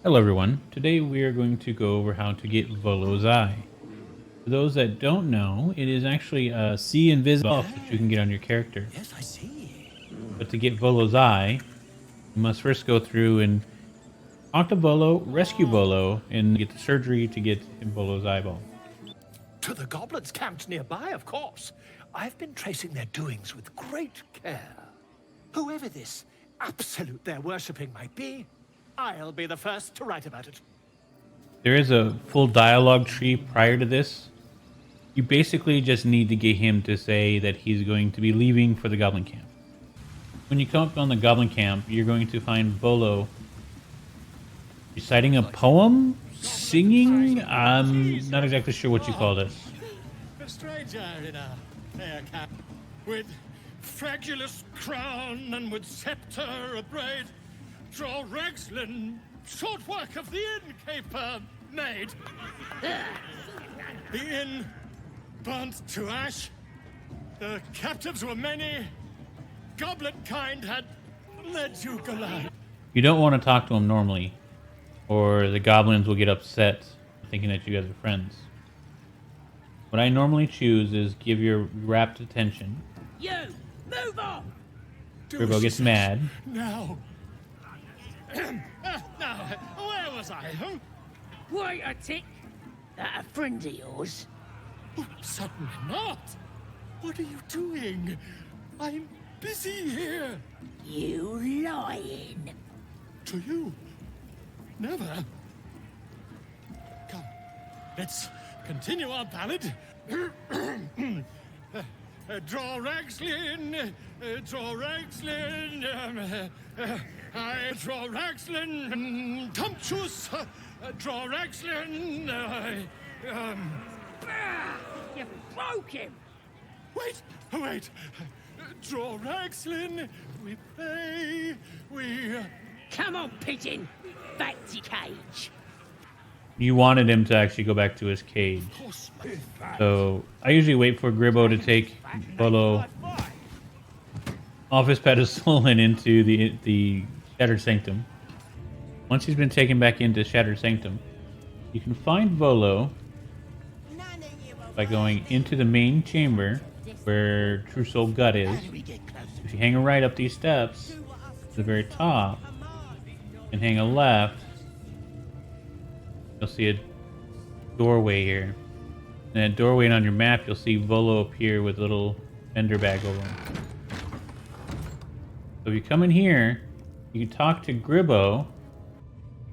Hello everyone, today we are going to go over how to get Volo's Eye. For those that don't know, it is actually a Invis buff that you can get on your character. Yes, I see. But to get Volo's Eye, you must first go through and talk to Volo, rescue Volo, and get the surgery to get Volo's eyeball. To the goblins camped nearby, of course. I've been tracing their doings with great care. Whoever this absolute they're worshipping might be, I'll be the first to write about it. There is a full dialogue tree prior to this. You basically just need to get him to say that he's going to be leaving for the goblin camp. When you come up on the goblin camp, you're going to find Volo reciting a poem? Singing? I'm not exactly sure what you call this. A stranger in a fair cap, with fragulous crown and with scepter abraid, draw Ragslin, short work of the innkeeper made. The inn burnt to ash, the captives were many, goblet kind had led you Goliath. You don't want to talk to him normally, or the goblins will get upset thinking that you guys are friends. What I normally choose is give your rapt attention. You! Move on! Gribbo gets mad. Now. Now, where was I? Huh? Wait a tick! That a friend of yours? Oh, certainly not. What are you doing? I'm busy here. You lying! To you? Never. Come, let's continue our ballad. Draw Ragslin, draw Ragslin, I draw Ragslin, Tumptuous, draw Ragslin, You broke him! Wait, draw Ragslin, we play, we... Come on, pigeon! Back to cage! You wanted him to actually go back to his cage. So I usually wait for Gribbo to take Volo off his pedestal and into the Shattered Sanctum. Once he's been taken back into Shattered Sanctum, you can find Volo by going into the main chamber where True Soul Gut is. If you hang a right up these steps to the very top and hang a left, you'll see a doorway here. And that doorway on your map, you'll see Volo appear with a little vendor bag over him. So if you come in here, you can talk to Gribbo.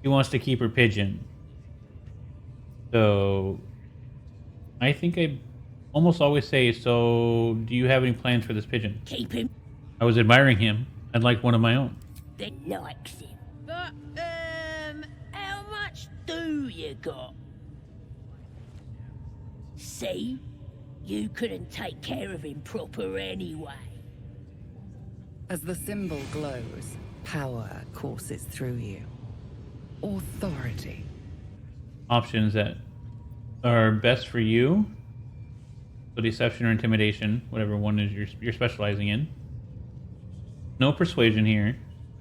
He wants to keep her pigeon. So I think I almost always say, so do you have any plans for this pigeon? Keep him, I was admiring him. I'd like one of my own. then likes him. But, how much do you got? See? You couldn't take care of him proper anyway. As the symbol glows, power courses through you. Authority. Options that are best for you. So deception or intimidation, whatever one is you're specializing in. No persuasion here,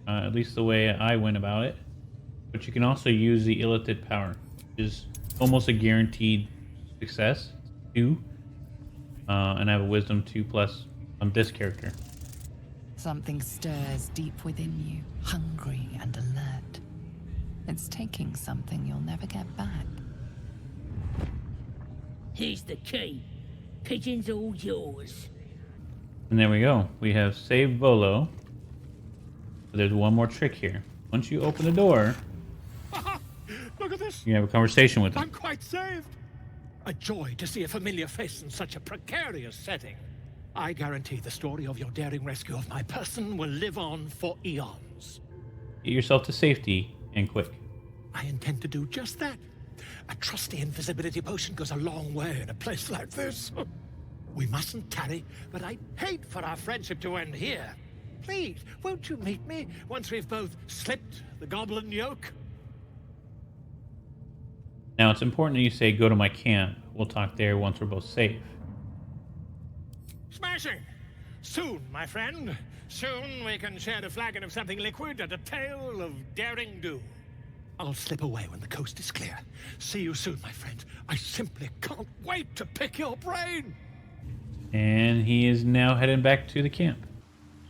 at least the way I went about it. But you can also use the illicit power, which is almost a guaranteed success. 2. And I have a wisdom 2+ on this character. Something stirs deep within you, hungry and alert. It's taking something you'll never get back. Here's the key. Pigeon's all yours. And there we go. We have saved Volo. But there's one more trick here. Once you open the door, Look at this. you can have a conversation with him. I'm quite saved. A joy to see a familiar face in such a precarious setting. I guarantee the story of your daring rescue of my person will live on for eons. Get yourself to safety and quick. I intend to do just that. A trusty invisibility potion goes a long way in a place like this. We mustn't tarry, but I'd hate for our friendship to end here. Please, won't you meet me once we've both slipped the goblin yoke? Now it's important that you say go to my camp. We'll talk there once we're both safe. Smashing! Soon, my friend. Soon we can share a flagon of something liquid and a tale of daring do. I'll slip away when the coast is clear. See you soon, my friend. I simply can't wait to pick your brain. And he is now heading back to the camp.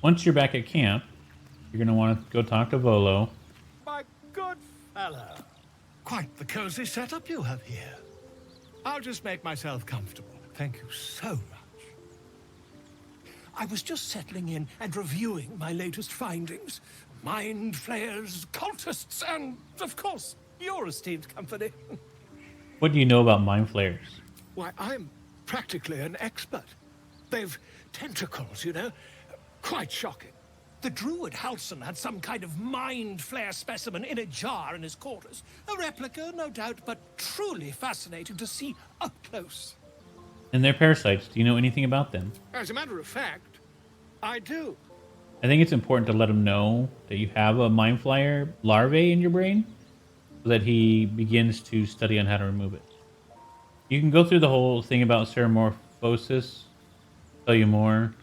Once you're back at camp, you're going to want to go talk to Volo. My good fellow. Quite the cozy setup you have here. I'll just make myself comfortable. Thank you so much. I was just settling in and reviewing my latest findings. Mind flayers, cultists, and, of course, your esteemed company. What do you know about mind flayers? Why, I'm practically an expert. They've tentacles, you know? Quite shocking. The druid Halson had some kind of mind flare specimen in a jar in his quarters. A replica, no doubt, but truly fascinating to see up close. And they're parasites. Do you know anything about them? As a matter of fact, I do. I think it's important to let him know that you have a mind flyer larvae in your brain so that he begins to study on how to remove it. You can go through the whole thing about ceramorphosis, tell you more,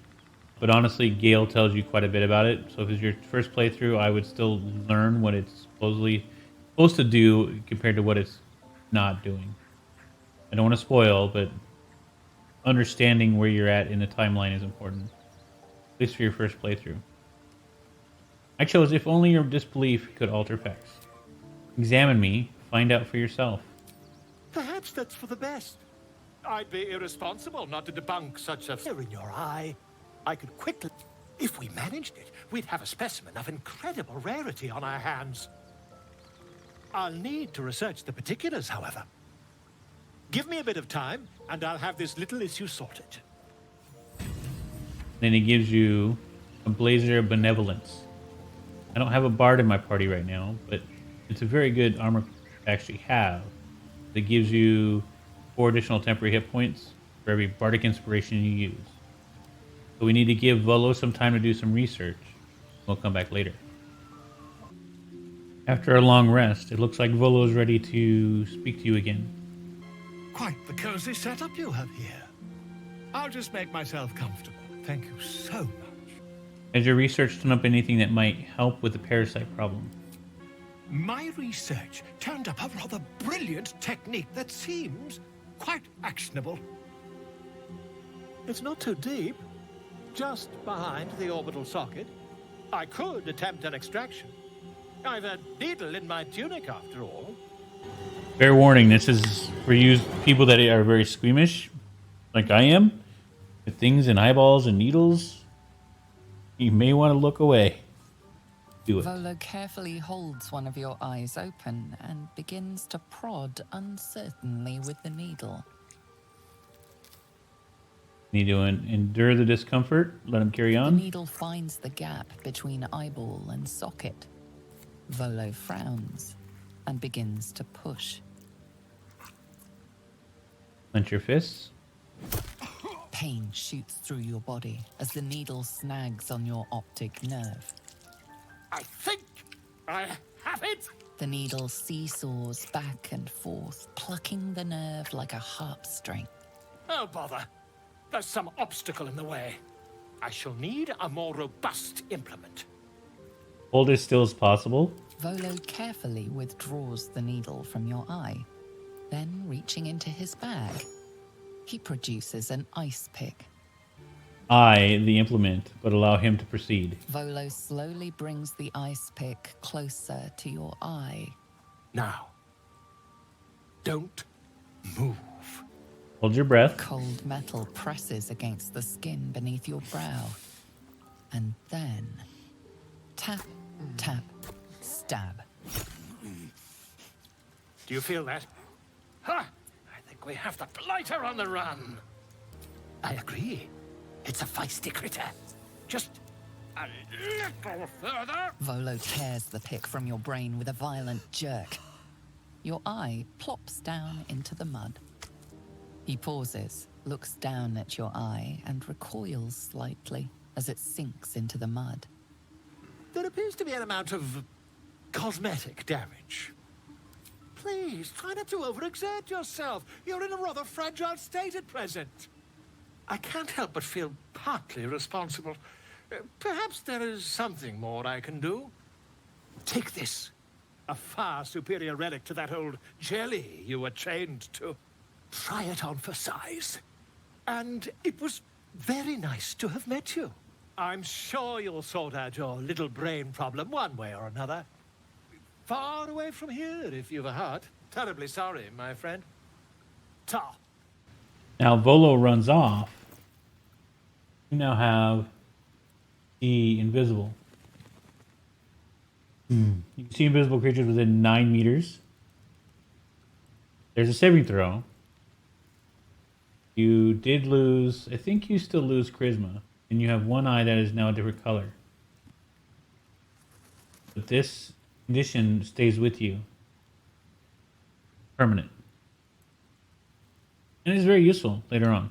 but honestly, Gale tells you quite a bit about it. So if it's your first playthrough, I would still learn what it's supposedly supposed to do compared to what it's not doing. I don't want to spoil, but understanding where you're at in the timeline is important, at least for your first playthrough. I chose if only your disbelief could alter facts. Examine me, find out for yourself. Perhaps that's for the best. I'd be irresponsible not to debunk such a fear in your eye. I could quickly... If we managed it, we'd have a specimen of incredible rarity on our hands. I'll need to research the particulars, however. Give me a bit of time, and I'll have this little issue sorted. Then he gives you a Blazer of Benevolence. I don't have a bard in my party right now, but it's a very good armor to actually have. That gives you 4 additional temporary hit points for every bardic inspiration you use. So we need to give Volo some time to do some research. We'll come back later. After a long rest, it looks like Volo is ready to speak to you again. Quite the cozy setup you have here. I'll just make myself comfortable. Thank you so much. Has your research done up anything that might help with the parasite problem? My research turned up a rather brilliant technique that seems quite actionable. It's not too deep, just behind the orbital socket. I could attempt an extraction. I've a needle in my tunic, after all. Fair warning, this is for you people that are very squeamish, like I am, with things and eyeballs and needles. You may want to look away. Do it. Volo carefully holds one of your eyes open and begins to prod uncertainly with the needle. Need to endure the discomfort. Let him carry The on. needle finds the gap between eyeball and socket. Volo frowns and begins to push. Clench your fists. Pain shoots through your body as the needle snags on your optic nerve. I think I have it. The needle seesaws back and forth, plucking the nerve like a harp string. Oh, bother. There's some obstacle in the way. I shall need a more robust implement. Hold as still as possible. Volo carefully withdraws the needle from your eye. Then, reaching into his bag, he produces an ice pick. I, the implement, but allow him to proceed. Volo slowly brings the ice pick closer to your eye. Now, don't move. Hold your breath. Cold metal presses against the skin beneath your brow. And then, tap, tap, stab. Do you feel that? Ha! I think we have the blighter on the run. I agree. It's a feisty critter. Just a little further. Volo tears the pick from your brain with a violent jerk. Your eye plops down into the mud. He pauses, looks down at your eye, and recoils slightly as it sinks into the mud. There appears to be an amount of cosmetic damage. Please, try not to overexert yourself. You're in a rather fragile state at present. I can't help but feel partly responsible. Perhaps there is something more I can do. Take this. A far superior relic to that old jelly you were chained to. Try it on for size. And it was very nice to have met you. I'm sure you'll sort out your little brain problem one way or another. Far away from here, if you've a heart. Terribly sorry, my friend. Ta. Now Volo runs off. You now have the invisible. You can see invisible creatures within 9 meters. There's a saving throw. You did lose, I think you still lose charisma. And you have one eye that is now a different color. But this condition stays with you. Permanent. And it's very useful later on.